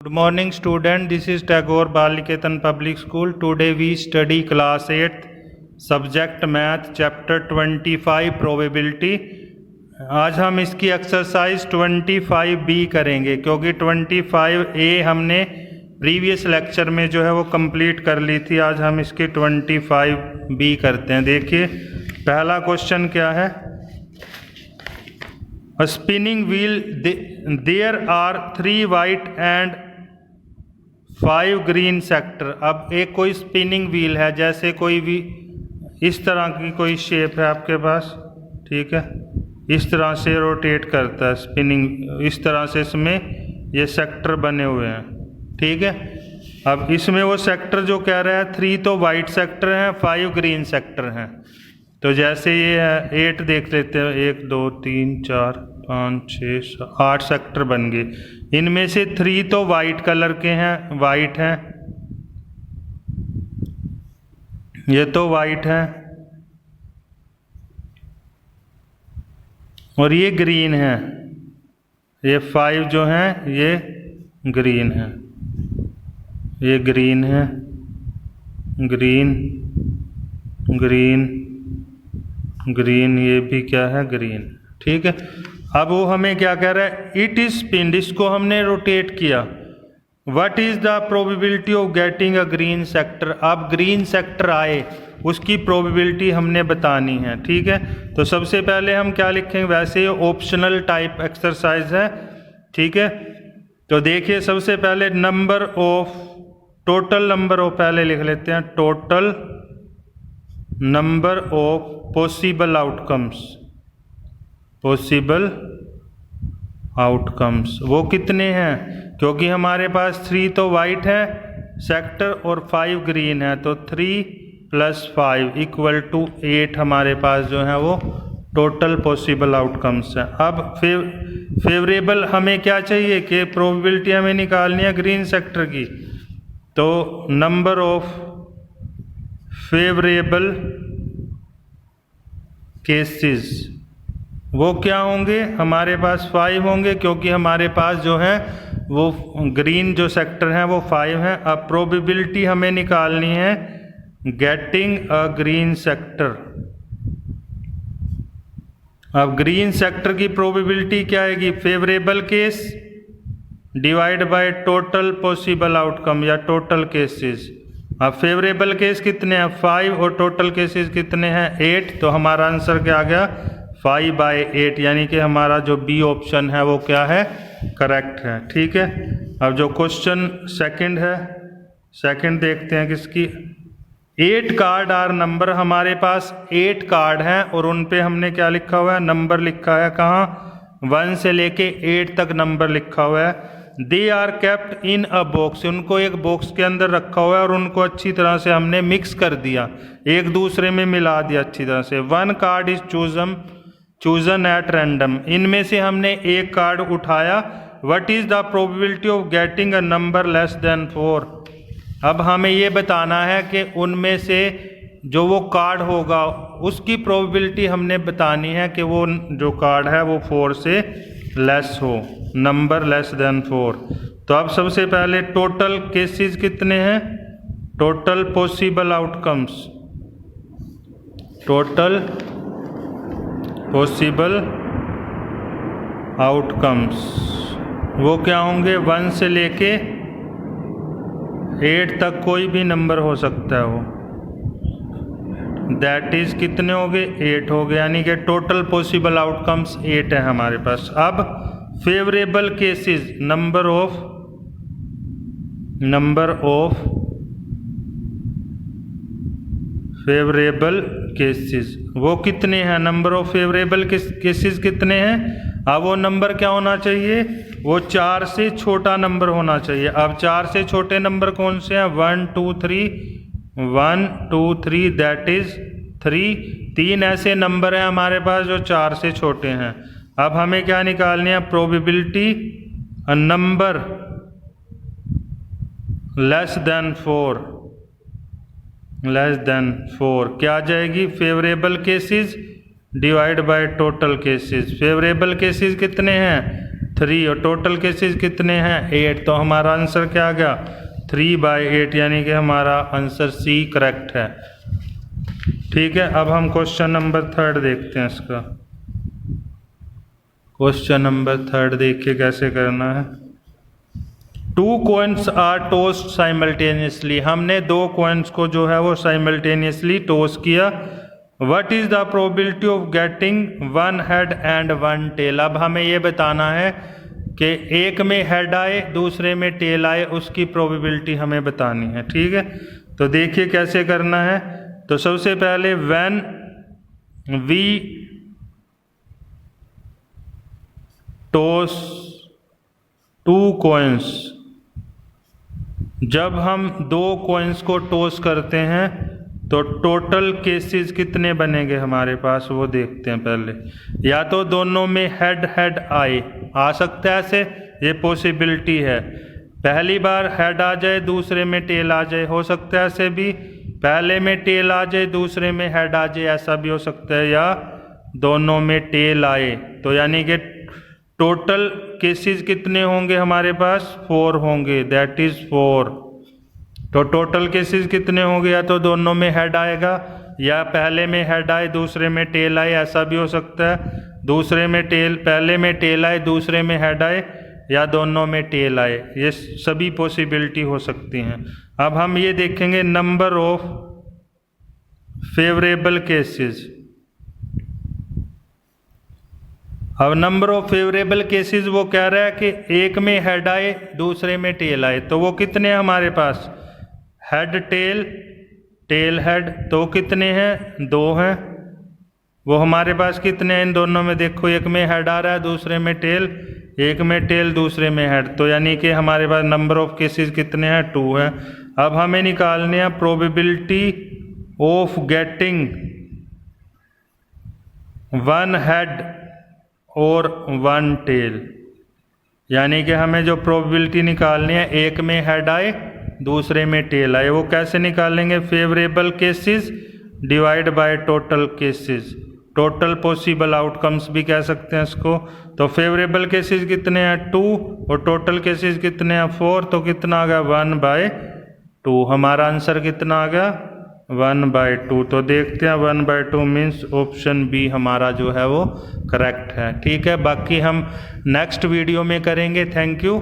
Good morning student, this is Tagore Baliketan Public School. Today we study class 8th subject math chapter 25 probability. आज हम इसकी exercise 25B करेंगे क्योंकि 25A हमने previous lecture में जो है वो कंप्लीट कर ली थी। आज हम इसकी 25B करते हैं। देखिए पहला क्वेश्चन क्या है। A spinning wheel, there are 3 white and 5 green sector. अब एक कोई स्पिनिंग व्हील है, जैसे कोई भी इस तरह की कोई शेप है आपके पास, ठीक है, इस तरह से रोटेट करता है स्पिनिंग, इस तरह से इसमें ये सेक्टर बने हुए हैं, ठीक है। अब इसमें वो सेक्टर जो कह रहा है 3 तो वाइट सेक्टर हैं, 5 ग्रीन सेक्टर हैं। तो जैसे ये है 8 देख लेते हैं, 1 2 3 4 5 6 7 8 सेक्टर बन गए। इनमें से 3 तो वाइट कलर के हैं, वाइट हैं, ये तो वाइट है और ये ग्रीन है। ये 5 जो हैं ये ग्रीन है, ये ग्रीन है, ग्रीन ग्रीन ग्रीन, ये भी क्या है ग्रीन, ठीक है। अब वो हमें क्या कह रहा है, इट इज स्पिन्ड, इसको हमने रोटेट किया। What is the probability of getting a green sector. अब ग्रीन सेक्टर आए उसकी प्रोबेबिलिटी हमने बतानी है, ठीक है। तो सबसे पहले हम क्या लिखेंगे, वैसे ये ऑप्शनल टाइप एक्सरसाइज है, ठीक है। तो देखिए सबसे पहले number of, total number of, पहले लिख लेते हैं total number of possible outcomes, possible outcomes वो कितने हैं, क्योंकि हमारे पास 3 तो वाइट है सेक्टर और 5 ग्रीन है, तो 3 + 5 = 8 हमारे पास जो है वो टोटल पॉसिबल आउटकम्स है। अब फेवरेबल हमें क्या चाहिए कि प्रोबेबिलिटी हमें निकालनी है ग्रीन सेक्टर की, तो नंबर ऑफ फेवरेबल केसेस वो क्या होंगे, हमारे पास 5 होंगे, क्योंकि हमारे पास जो है वो ग्रीन जो सेक्टर हैं वो 5 हैं। अब प्रोबेबिलिटी हमें निकालनी है गेटिंग अ ग्रीन सेक्टर। अब ग्रीन सेक्टर की प्रोबेबिलिटी क्या आएगी, favourable case divide by total possible outcome या टोटल केसेस। अब फेवरेबल केस कितने हैं 5 और टोटल केसेस कितने हैं 8, तो हमारा आंसर क्या आ गया 5/8, यानी कि हमारा जो बी ऑप्शन है वो क्या है, करेक्ट है, ठीक है। अब जो क्वेश्चन सेकंड है, सेकंड देखते हैं किसकी। 8 कार्ड आर नंबर, हमारे पास 8 कार्ड हैं और उन पे हमने क्या लिखा हुआ है, नंबर लिखा है, कहाँ 1 से लेके 8 तक नंबर लिखा हुआ है। They are kept in a box, उनको एक बॉक्स के अंदर रखा हुआ है और उनको अच्छी तरह से हमने मिक्स कर दिया, एक दूसरे में मिला दिया अच्छी तरह से। 1 card is chosen at random, इनमें से हमने एक कार्ड उठाया। What is the probability of getting a number less than 4। अब हमें ये बताना है कि उनमें से जो वो कार्ड होगा उसकी प्रोबेबिलिटी हमने बतानी है कि वो जो कार्ड है वो 4 से लेस हो, नंबर लेस देन 4। तो अब सबसे पहले टोटल केसेस कितने हैं, total possible outcomes, total possible outcomes वो क्या होंगे, 1 से लेके 8 तक कोई भी नंबर हो सकता है वो, दैट इज कितने हो गए 8 हो गए, यानी कि टोटल पॉसिबल आउटकम्स 8 है हमारे पास। अब favourable cases, number of favourable cases वो कितने हैं, नंबर ऑफ फेवरेबल केसेस कितने हैं। अब वो नंबर क्या होना चाहिए, वो 4 से छोटा नंबर होना चाहिए। अब 4 से छोटे नंबर कौन से हैं, 1 2 3, दैट इज 3 ऐसे नंबर हैं हमारे पास जो 4 से छोटे हैं। अब हमें क्या निकालनी है, probability a number less than 4 क्या आ जाएगी, favourable cases divide by total cases. Favourable cases कितने हैं 3 और टोटल केसेस कितने हैं 8, तो हमारा आंसर क्या आ गया 3/8, यानी कि हमारा आंसर सी करेक्ट है। ठीक है, अब हम क्वेश्चन नंबर 3 देखते हैं इसका। क्वेश्चन नंबर 3 देखिए कैसे करना है। 2 coins आर टोस्ट साइमल्टेनियसली, हमने 2 coins को जो है वो साइमल्टेनियसली टोस्ट किया। What is the probability of getting 1 head and 1 tail. अब हमें ये बताना है कि एक में हेड आए दूसरे में टेल आए, उसकी प्रोबेबिलिटी हमें बतानी है। ठीक है, तो देखिए कैसे करना है। तो सबसे पहले व्हेन वी टॉस 2 coins, जब हम 2 coins को टॉस करते हैं तो टोटल केसेस कितने बनेंगे हमारे पास, वो देखते हैं पहले। या तो दोनों में हेड हेड आए, आ सकता है ऐसे, ये पॉसिबिलिटी है। पहली बार हेड आ जाए दूसरे में टेल आ जाए, हो सकता है ऐसे भी। पहले में टेल आ जाए दूसरे में हेड आ जाए, ऐसा भी हो सकता है। या दोनों में टेल आए, तो यानी कि टोटल केसेस कितने होंगे हमारे पास 4 होंगे, दैट इज 4। तो टोटल केसेस कितने होंगे, या तो दोनों में हेड आएगा या पहले में हेड आए दूसरे में टेल आए, ऐसा भी हो सकता है। दूसरे में टेल, पहले में टेल आए दूसरे में हेड आए, या दोनों में टेल आए, ये सभी पॉसिबिलिटी हो सकती हैं। अब हम ये देखेंगे नंबर ऑफ फेवरेबल केसेस। अब नंबर ऑफ फेवरेबल केसेस वो कह रहा है कि एक में हेड आए दूसरे में टेल आए, तो वो कितने हैं हमारे पास, हेड टेल टेल हेड, तो कितने हैं 2 हैं। वो हमारे पास कितने हैं इन दोनों में, देखो एक में हेड आ रहा है दूसरे में टेल, एक में टेल दूसरे में हेड, तो यानी कि हमारे पास नंबर ऑफ केसेस कितने हैं 2 हैं। अब हमें निकालने हैं प्रोबेबिलिटी ऑफ गेटिंग 1 हेड और 1 टेल, यानी कि हमें जो प्रोबेबिलिटी निकालनी है एक में हेड आए दूसरे में टेल आए, वो कैसे निकालेंगे, favourable cases divide by total cases, total possible outcomes भी कह सकते हैं इसको। तो फेवरेबल केसेस कितने हैं 2 और टोटल केसेस कितने हैं 4, तो कितना आ गया 1/2। हमारा आंसर कितना आ गया 1/2। तो देखते हैं 1/2 मीन्स ऑप्शन बी हमारा जो है वो करेक्ट है। ठीक है, बाकी हम नेक्स्ट वीडियो में करेंगे। Thank you.